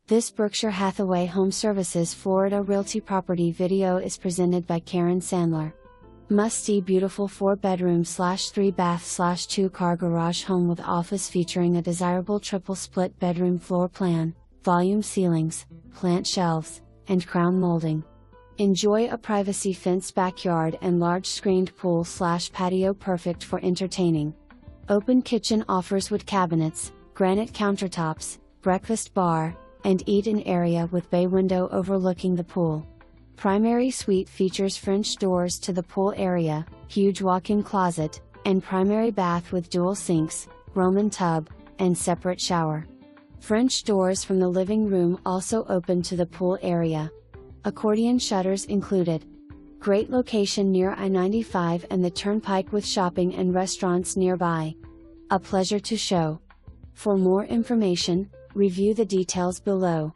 This Berkshire Hathaway HomeServices Florida Realty property video is presented by Karen Sandler. Must-see beautiful 4-bedroom/3-bath/2-car garage home with office featuring a desirable triple split bedroom floor plan, volume ceilings, plant shelves, and crown molding. Enjoy a privacy fenced backyard and large screened pool/patio perfect for entertaining. Open kitchen offers wood cabinets, granite countertops, breakfast bar, and eat-in area with bay window overlooking the pool. Primary suite features French doors to the pool area, huge walk-in closet, and primary bath with dual sinks, Roman tub, and separate shower. French doors from the living room also open to the pool area. Accordion shutters included. Great location near I-95 and the Turnpike with shopping and restaurants nearby. A pleasure to show. For more information, review the details below.